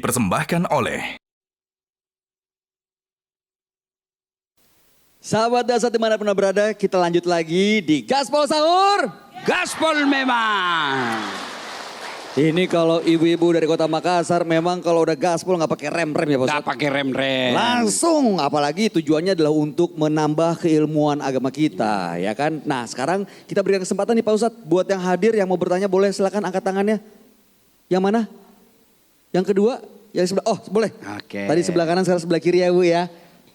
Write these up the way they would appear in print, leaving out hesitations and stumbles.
dipersembahkan oleh Sahabat dasar dimanapun Anda berada, kita lanjut lagi di Gaspol Sahur. Gaspol memang. Ini kalau ibu-ibu dari kota Makassar memang kalau udah gaspol nggak pakai rem-rem ya Pak Gak Ustadz. pakai rem-rem. Langsung, apalagi tujuannya adalah untuk menambah keilmuan agama kita, ya kan? Nah sekarang kita berikan kesempatan nih Pak Ustadz, buat yang hadir yang mau bertanya boleh silakan angkat tangannya. Yang mana? Yang kedua? Yang sebelah, oh boleh. Oke. Tadi sebelah kanan, sekarang sebelah kiri ya Bu ya.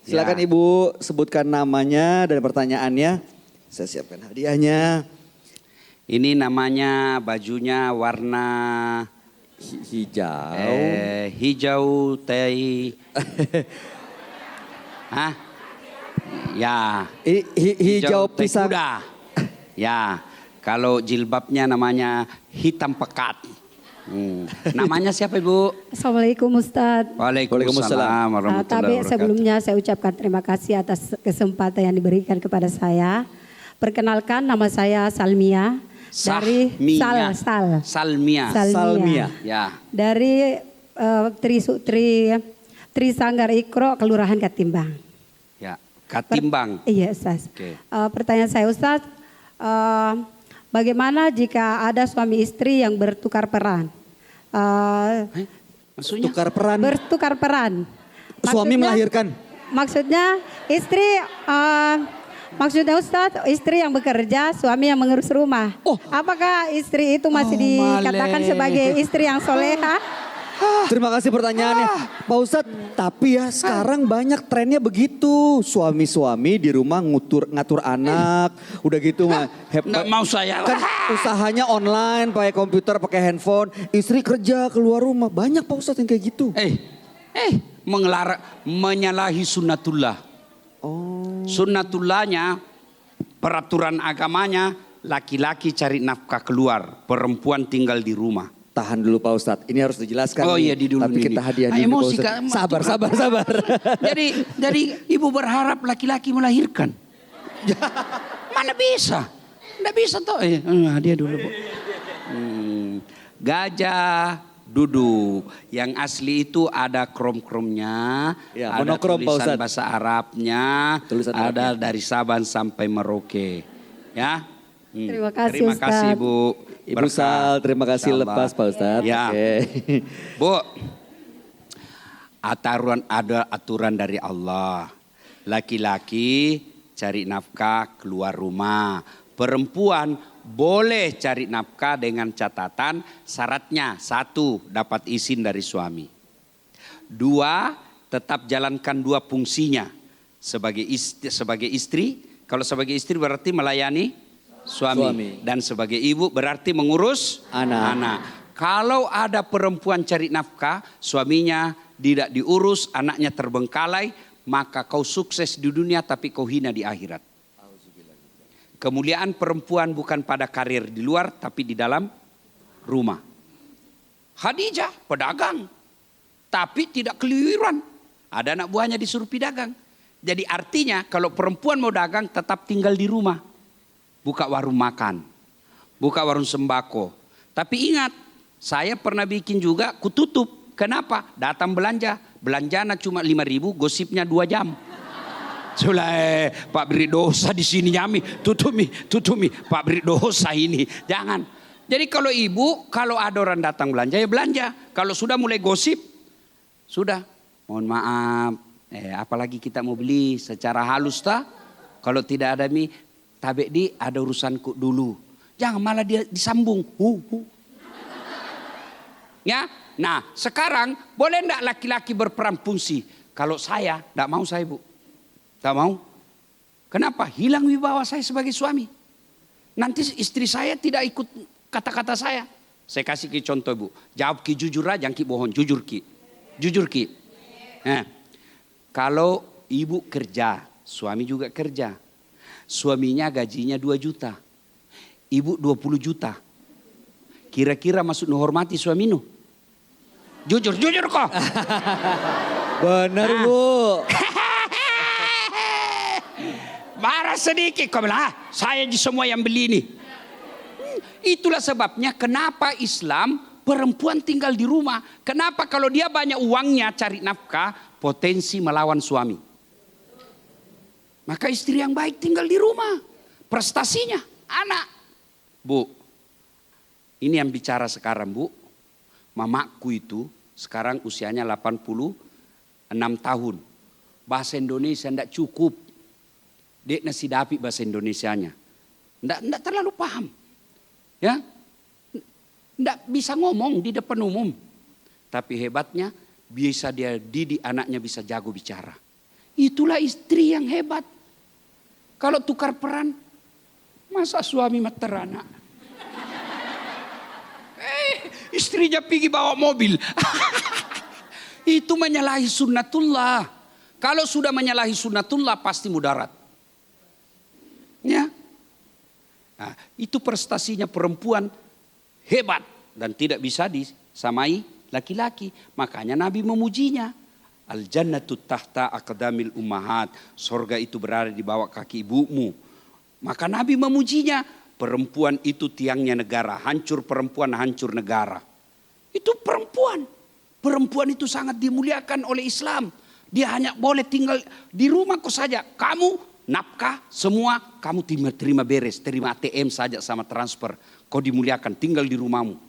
Silakan Ya. Ibu sebutkan namanya dan pertanyaannya. Saya siapkan hadiahnya. Ini namanya bajunya warna Hijau. hijau teh. Hah? Ya. Hijau teh pisang. kuda. Ya. Kalau jilbabnya namanya hitam pekat. Namanya siapa Ibu? Assalamualaikum Ustadz. Waalaikumsalam warahmatullahi Tapi wabarakatuh. sebelumnya saya ucapkan terima kasih atas kesempatan yang diberikan kepada saya. Perkenalkan nama saya Salmia. Dari Salmia. Salmia. Ya. Dari Trisanggar Ikro, Kelurahan Katimbang. Ya. Katimbang. Iya Ustaz. Oke. Pertanyaan saya Ustaz, bagaimana jika ada suami istri yang bertukar peran? Maksudnya? Tukar peran. Bertukar peran. Suami Maksudnya- melahirkan. Maksudnya maksudnya Ustadz, istri yang bekerja, suami yang mengurus rumah. Oh. Apakah istri itu masih dikatakan Male. sebagai istri yang soleha? Terima kasih pertanyaannya. Pak Ustadz, tapi ya sekarang banyak trennya begitu. Suami-suami di rumah ngatur anak. Udah gitu mah. Nggak mau saya. Kan usahanya online, pakai komputer, pakai handphone. Istri kerja, keluar rumah. Banyak Pak Ustadz yang kayak gitu. Menyalahi sunnatullah. Oh. Sunnatullahnya, peraturan agamanya, laki-laki cari nafkah keluar, perempuan tinggal di rumah. Tahan dulu Pak Ustadz, ini harus dijelaskan. Oh nih. iya, di dulu Tapi ini. kita hadiah Ah, dulu Pak emosi, Ustadz. Kak. Sabar. Jadi ibu berharap laki-laki melahirkan. Mana bisa? Nggak bisa toh. Hadiah dulu Bu. Gajah duduk. Yang asli itu ada krom-kromnya, Ya, ada monokrom, Pak tulisan Ustadz. bahasa Arabnya, Tulisan ada Arabnya. dari Sabang sampai Merauke. Ya. Terima kasih, Terima kasih Ustadz. Bu. Ibu Berkah. Sal, terima kasih Insyaallah. lepas Pak Ustadz. Ya. Oke. Bu, ada aturan dari Allah. Laki-laki cari nafkah keluar rumah. Perempuan boleh cari nafkah dengan catatan syaratnya. 1, dapat izin dari suami. 2, tetap jalankan 2 fungsinya. Sebagai istri, kalau sebagai istri berarti melayani suami. Dan sebagai ibu berarti mengurus anak. Kalau ada perempuan cari nafkah, suaminya tidak diurus, anaknya terbengkalai, maka kau sukses di dunia tapi kau hina di akhirat. Kemuliaan perempuan bukan pada karir di luar tapi di dalam rumah. Khadijah pedagang, tapi tidak keluyuran. Ada anak buahnya disuruh dagang. Jadi artinya kalau perempuan mau dagang tetap tinggal di rumah. Buka warung makan, buka warung sembako. Tapi ingat, saya pernah bikin juga, kututup. Kenapa? Datang belanja, belanjana cuma 5.000, gosipnya 2 jam. Sulah, Pak beri dosa di sini nyami, tutumi, Pak beri dosa ini. Jangan. Jadi kalau ibu, kalau ada orang datang belanja ya belanja. Kalau sudah mulai gosip, sudah. Mohon maaf, apalagi kita mau beli secara halus ta. Kalau tidak ada mie, Tabe di ada urusanku dulu. Jangan malah dia disambung. Ya, nah sekarang boleh enggak laki-laki berperan fungsi? Kalau saya, enggak mau saya Bu. Enggak mau. Kenapa? Hilang wibawa saya sebagai suami. Nanti istri saya tidak ikut kata-kata saya. Saya kasih ki contoh Bu. Jawab ki jujur aja, jangan ki bohong. Jujur ki. Jujur ki. Nah, kalau ibu kerja, suami juga kerja. Suaminya gajinya 2 juta. Ibu 20 juta. Kira-kira masuk menghormati suaminu? Jujur kok. Benar Bu. Marah sedikit kau bilang, saya di semua yang beli ini. Itulah sebabnya kenapa Islam perempuan tinggal di rumah. Kenapa? Kalau dia banyak uangnya cari nafkah, potensi melawan suami. Maka istri yang baik tinggal di rumah. Prestasinya anak. Bu, ini yang bicara sekarang bu. Mamaku itu sekarang usianya 86 tahun. Bahasa Indonesia tidak cukup. Dia nasi dapi bahasa Indonesianya. Tidak terlalu paham. Ya, tidak bisa ngomong di depan umum. Tapi hebatnya bisa dia didik anaknya bisa jago bicara. Itulah istri yang hebat. Kalau tukar peran, masa suami materanak? Istrinya pergi bawa mobil. Itu menyalahi sunnatullah. Kalau sudah menyalahi sunnatullah pasti mudarat. Ya. Nah, itu prestasinya perempuan hebat dan tidak bisa disamai laki-laki. Makanya Nabi memujinya. Al-jannatu tahta aqdamil ummahat. Sorga itu berada di bawah kaki ibumu. Maka Nabi memujinya. Perempuan itu tiangnya negara. Hancur perempuan, hancur negara. Itu perempuan. Perempuan itu sangat dimuliakan oleh Islam. Dia hanya boleh tinggal di rumahku saja. Kamu nafkah semua kamu terima beres. Terima ATM saja sama transfer. Kau dimuliakan tinggal di rumahmu.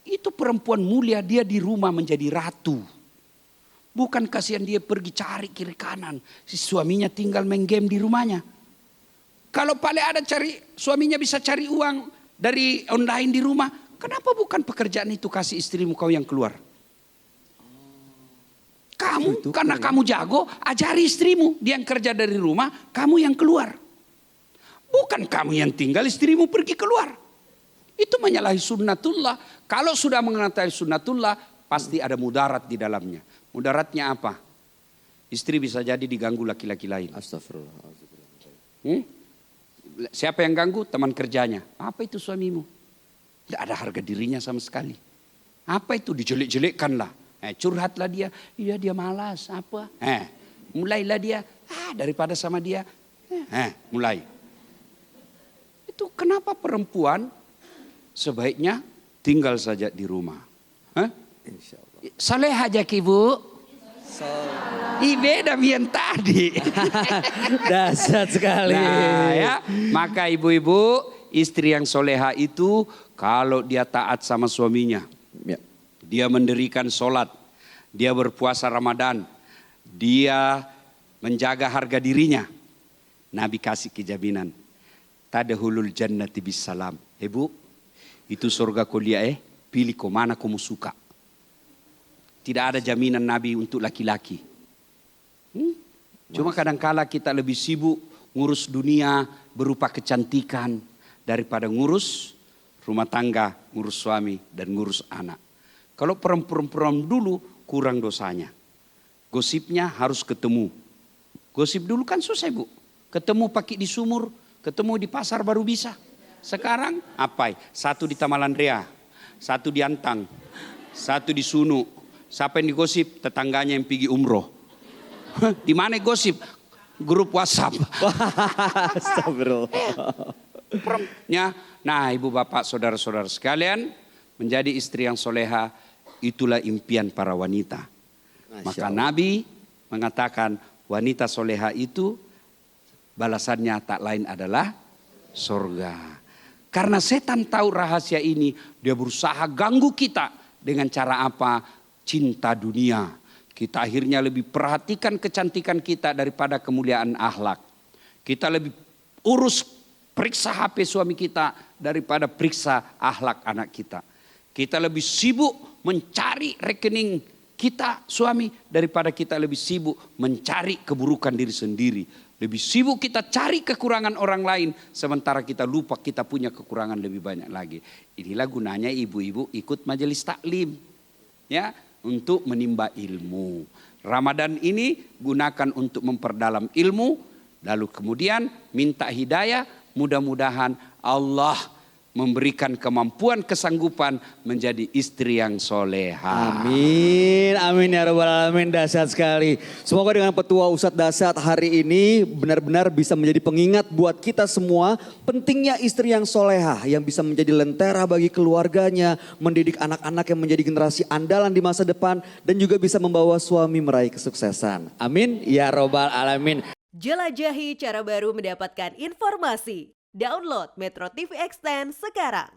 Itu perempuan mulia, dia di rumah menjadi ratu. Bukan kasihan dia pergi cari kiri kanan. Si suaminya tinggal main game di rumahnya. Kalau paling ada suaminya bisa cari uang dari online di rumah. Kenapa bukan pekerjaan itu kasih istrimu kau yang keluar? Kamu, karena kamu jago, ajari istrimu. Dia yang kerja dari rumah, kamu yang keluar. Bukan kamu yang tinggal, istrimu pergi keluar. Itu menyalahi sunnatullah. Kalau sudah mengetahui sunnatullah, pasti ada mudarat di dalamnya. Mudaratnya apa? Istri bisa jadi diganggu laki-laki lain. Astagfirullah. Siapa yang ganggu? Teman kerjanya. Apa itu suamimu? Tidak ada harga dirinya sama sekali. Apa itu? Dijelek-jelekkan lah. Curhatlah dia. Iya dia malas. Apa? Mulailah dia. Daripada sama dia. Mulai. Itu kenapa perempuan sebaiknya tinggal saja di rumah. Insya Allah. Saleh aja ibu. Beda yang tadi. Dahsyat sekali. Nah, ya, maka ibu-ibu istri yang soleha itu kalau dia taat sama suaminya. Ya. Dia mendirikan sholat. Dia berpuasa Ramadan. Dia menjaga harga dirinya. Nabi kasih kejaminan. Tadahulul jannati bisalam. Ibu, itu surga kuliah pilih kau mana kamu suka. Tidak ada jaminan Nabi untuk laki-laki. Cuma kadangkala kita lebih sibuk ngurus dunia berupa kecantikan daripada ngurus rumah tangga, ngurus suami dan ngurus anak. Kalau perempuan dulu kurang dosanya. Gosipnya harus ketemu. Gosip dulu kan susah bu. Ketemu pakai di sumur, ketemu di pasar baru bisa. Sekarang apa? Satu di Tamalandrea, satu di Antang, satu di Sunu. Siapa yang digosip? Tetangganya yang pergi umroh. Di mana gosip? Grup WhatsApp. Astagfirullah. Nah ibu bapak saudara-saudara sekalian, menjadi istri yang soleha itulah impian para wanita. Maka Nabi mengatakan wanita soleha itu balasannya tak lain adalah surga. Karena setan tahu rahasia ini, dia berusaha ganggu kita dengan cara apa? Cinta dunia. Kita akhirnya lebih perhatikan kecantikan kita daripada kemuliaan akhlak. Kita lebih urus periksa HP suami kita daripada periksa akhlak anak kita. Kita lebih sibuk mencari rekening kita suami daripada kita lebih sibuk mencari keburukan diri sendiri. Lebih sibuk kita cari kekurangan orang lain sementara kita lupa kita punya kekurangan lebih banyak lagi. Inilah gunanya ibu-ibu ikut majelis taklim. Ya, untuk menimba ilmu. Ramadan ini gunakan untuk memperdalam ilmu. Lalu kemudian minta hidayah. Mudah-mudahan Allah memberikan kemampuan kesanggupan menjadi istri yang soleha. Amin, amin ya Rabbal Alamin, dahsyat sekali. Semoga dengan petua Ustadz Dahsyat hari ini benar-benar bisa menjadi pengingat buat kita semua pentingnya istri yang soleha, yang bisa menjadi lentera bagi keluarganya, mendidik anak-anak yang menjadi generasi andalan di masa depan, dan juga bisa membawa suami meraih kesuksesan. Amin ya Rabbal Alamin. Jelajahi cara baru mendapatkan informasi. Download Metro TV Extend sekarang.